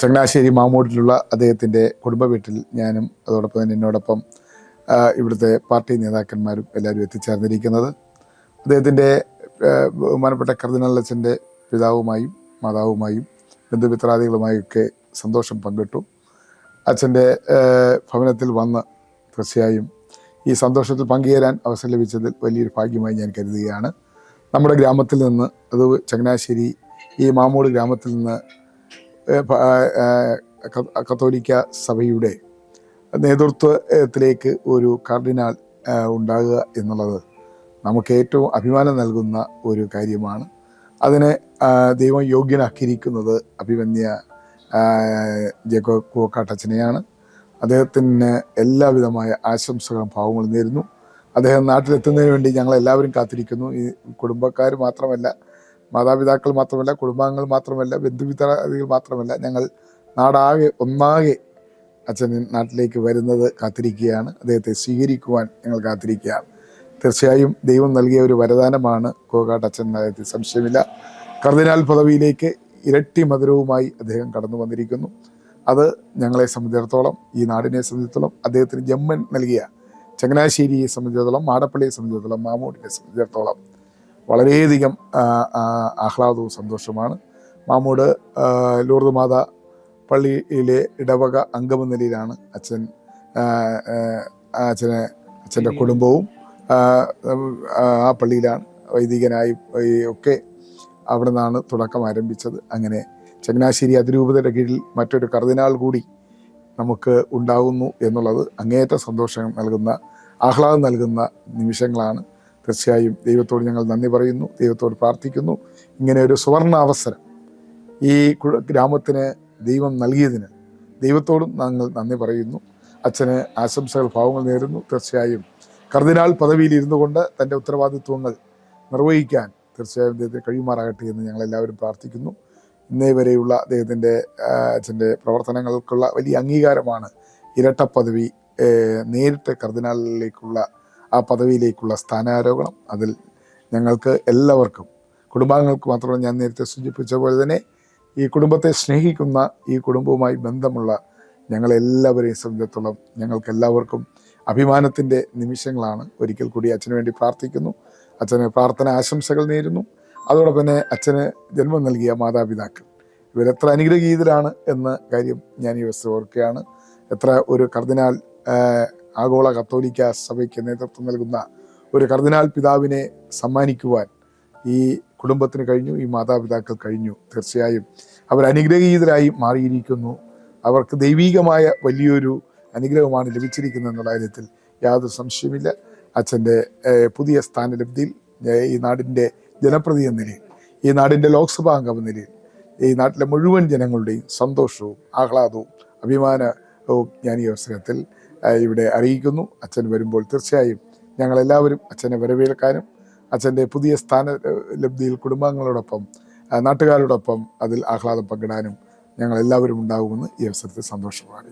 ചങ്ങനാശ്ശേരി മാമൂടിലുള്ള അദ്ദേഹത്തിൻ്റെ കുടുംബ വീട്ടിൽ ഞാനും അതോടൊപ്പം തന്നെ എന്നോടൊപ്പം ഇവിടുത്തെ പാർട്ടി നേതാക്കന്മാരും എല്ലാവരും എത്തിച്ചേർന്നിരിക്കുന്നത്. അദ്ദേഹത്തിൻ്റെ ബഹുമാനപ്പെട്ട കർദിനാൾ അച്ഛൻ്റെ പിതാവുമായും മാതാവുമായും ബന്ധുമിത്രാദികളുമായൊക്കെ സന്തോഷം പങ്കിട്ടു. അച്ഛൻ്റെ ഭവനത്തിൽ വന്ന് തീർച്ചയായും ഈ സന്തോഷത്തിൽ പങ്കുചേരാൻ അവസരം ലഭിച്ചതിൽ വലിയൊരു ഭാഗ്യമായി ഞാൻ കരുതുകയാണ്. നമ്മുടെ ഗ്രാമത്തിൽ നിന്ന്, അത് ചങ്ങനാശ്ശേരി ഈ മാമൂട് ഗ്രാമത്തിൽ നിന്ന് കത്തോലിക്ക സഭയുടെ നേതൃത്വത്തിലേക്ക് ഒരു കർദിനാൾ ഉണ്ടാകുക എന്നുള്ളത് നമുക്ക് ഏറ്റവും അഭിമാനം നൽകുന്ന ഒരു കാര്യമാണ്. അതിനെ ദൈവം യോഗ്യനാക്കിയിരിക്കുന്നത് അഭിമന്യ ജേക്കബ് കൂവക്കാട്ടച്ചനെയാണ്. അദ്ദേഹത്തിന് എല്ലാവിധമായ ആശംസകളും ഭാവങ്ങളും നേരുന്നു. അദ്ദേഹം നാട്ടിലെത്തുന്നതിന് വേണ്ടി ഞങ്ങളെല്ലാവരും കാത്തിരിക്കുന്നു. ഈ കുടുംബക്കാർ മാത്രമല്ല, മാതാപിതാക്കൾ മാത്രമല്ല, കുടുംബാംഗങ്ങൾ മാത്രമല്ല, ബന്ധുമിത്രാദികൾ മാത്രമല്ല, ഞങ്ങൾ നാടാകെ ഒന്നാകെ അച്ഛൻ നാട്ടിലേക്ക് വരുന്നത് കാത്തിരിക്കുകയാണ്. അദ്ദേഹത്തെ സ്വീകരിക്കുവാൻ ഞങ്ങൾ കാത്തിരിക്കുകയാണ്. തീർച്ചയായും ദൈവം നൽകിയ ഒരു വരദാനമാണ് കൂവക്കാട്ടച്ചൻ, അദ്ദേഹത്തിൽ സംശയമില്ല. കർദിനാൾ പദവിയിലേക്ക് ഇരട്ടി മധുരവുമായി അദ്ദേഹം കടന്നു വന്നിരിക്കുന്നു. അത് ഞങ്ങളെ സംബന്ധിച്ചിടത്തോളം, ഈ നാടിനെ സംബന്ധിച്ചിടത്തോളം, അദ്ദേഹത്തിന് ജന്മൻ നൽകിയ ചങ്ങനാശ്ശേരിയെ സംബന്ധിച്ചിടത്തോളം, മാടപ്പള്ളിയെ സംബന്ധിച്ചിടത്തോളം, മാമൂടിനെ സംബന്ധിച്ചിടത്തോളം വളരെയധികം ആഹ്ലാദവും സന്തോഷമാണ്. മാമൂട് ലൂർദ് മാതാ പള്ളിയിലെ ഇടവക അംഗമെന്ന നിലയിലാണ് അച്ഛൻ്റെ കുടുംബവും ആ പള്ളിയിലാണ് വൈദികനായി ഒക്കെ അവിടെ നിന്നാണ് തുടക്കം ആരംഭിച്ചത്. അങ്ങനെ ചങ്ങനാശ്ശേരി അതിരൂപതയുടെ കീഴിൽ മറ്റൊരു കർദിനാൾ കൂടി നമുക്ക് ഉണ്ടാകുന്നു എന്നുള്ളത് അങ്ങേയറ്റ സന്തോഷം നൽകുന്ന, ആഹ്ലാദം നൽകുന്ന നിമിഷങ്ങളാണ്. തീർച്ചയായും ദൈവത്തോട് ഞങ്ങൾ നന്ദി പറയുന്നു, ദൈവത്തോട് പ്രാർത്ഥിക്കുന്നു. ഇങ്ങനെ ഒരു സുവർണ അവസരം ഈ ഗ്രാമത്തിന് ദൈവം നൽകിയതിന് ദൈവത്തോടും ഞങ്ങൾ നന്ദി പറയുന്നു. അച്ഛന് ആശംസകൾ, ഭാവങ്ങൾ നേരുന്നു. തീർച്ചയായും കർദിനാൾ പദവിയിൽ ഇരുന്നു കൊണ്ട് തൻ്റെ ഉത്തരവാദിത്വങ്ങൾ നിർവഹിക്കാൻ തീർച്ചയായും അദ്ദേഹത്തിന് കഴിയുമാറാകട്ടെ എന്ന് ഞങ്ങളെല്ലാവരും പ്രാർത്ഥിക്കുന്നു. ഇന്നേ വരെയുള്ള അച്ഛൻ്റെ പ്രവർത്തനങ്ങൾക്കുള്ള വലിയ അംഗീകാരമാണ് ഇരട്ട പദവി, നേരിട്ട് കർദിനാളിലേക്കുള്ള ആ പദവിയിലേക്കുള്ള സ്ഥാനാരോഹണം. അതിൽ ഞങ്ങൾക്ക് എല്ലാവർക്കും, കുടുംബാംഗങ്ങൾക്ക് മാത്രമല്ല, ഞാൻ നേരത്തെ സൂചിപ്പിച്ച പോലെ തന്നെ ഈ കുടുംബത്തെ സ്നേഹിക്കുന്ന, ഈ കുടുംബവുമായി ബന്ധമുള്ള ഞങ്ങളെല്ലാവരെയും സംബന്ധിച്ചിടത്തോളം ഞങ്ങൾക്കെല്ലാവർക്കും അഭിമാനത്തിൻ്റെ നിമിഷങ്ങളാണ്. ഒരിക്കൽ കൂടി അച്ഛന് വേണ്ടി പ്രാർത്ഥിക്കുന്നു, അച്ഛന് പ്രാർത്ഥന ആശംസകൾ നേരുന്നു. അതോടൊപ്പം തന്നെ അച്ഛന് ജന്മം നൽകിയ മാതാപിതാക്കൾ ഇവരെത്ര അനുഗ്രഹീതരാണ് എന്ന കാര്യം ഞാൻ ഈ ദിവസം ഓർക്കുകയാണ്. എത്ര ഒരു കർദിനാൾ, ആഗോള കത്തോലിക്ക സഭയ്ക്ക് നേതൃത്വം നൽകുന്ന ഒരു കർദിനാൾ പിതാവിനെ സമ്മാനിക്കുവാൻ ഈ കുടുംബത്തിന് കഴിഞ്ഞു, ഈ മാതാപിതാക്കൾ കഴിഞ്ഞു. തീർച്ചയായും അവർ അനുഗ്രഹീതരായി മാറിയിരിക്കുന്നു. അവർക്ക് ദൈവീകമായ വലിയൊരു അനുഗ്രഹമാണ് ലഭിച്ചിരിക്കുന്നത് എന്നുള്ള കാര്യത്തിൽ യാതൊരു സംശയമില്ല. അച്ഛൻ്റെ പുതിയ സ്ഥാനലബ്ധിയിൽ ഈ നാടിൻ്റെ ജനപ്രതി എന്ന നിലയിൽ, ഈ നാടിൻ്റെ ലോക്സഭാ അംഗം എന്ന നിലയിൽ, ഈ നാട്ടിലെ മുഴുവൻ ജനങ്ങളുടെയും സന്തോഷവും ആഹ്ലാദവും അഭിമാനവും ഞാൻ ഈ അവസരത്തിൽ ഇവിടെ അറിയിക്കുന്നു. അച്ഛൻ വരുമ്പോൾ തീർച്ചയായും ഞങ്ങളെല്ലാവരും അച്ഛനെ വരവേൽക്കാനും അച്ഛൻ്റെ പുതിയ സ്ഥാനലബ്ധിയിൽ കുടുംബാംഗങ്ങളോടൊപ്പം, നാട്ടുകാരോടൊപ്പം അതിൽ ആഹ്ലാദം പങ്കിടാനും ഞങ്ങളെല്ലാവരും ഉണ്ടാകുമെന്ന് ഈ അവസരത്തിൽ സന്തോഷമാണ്.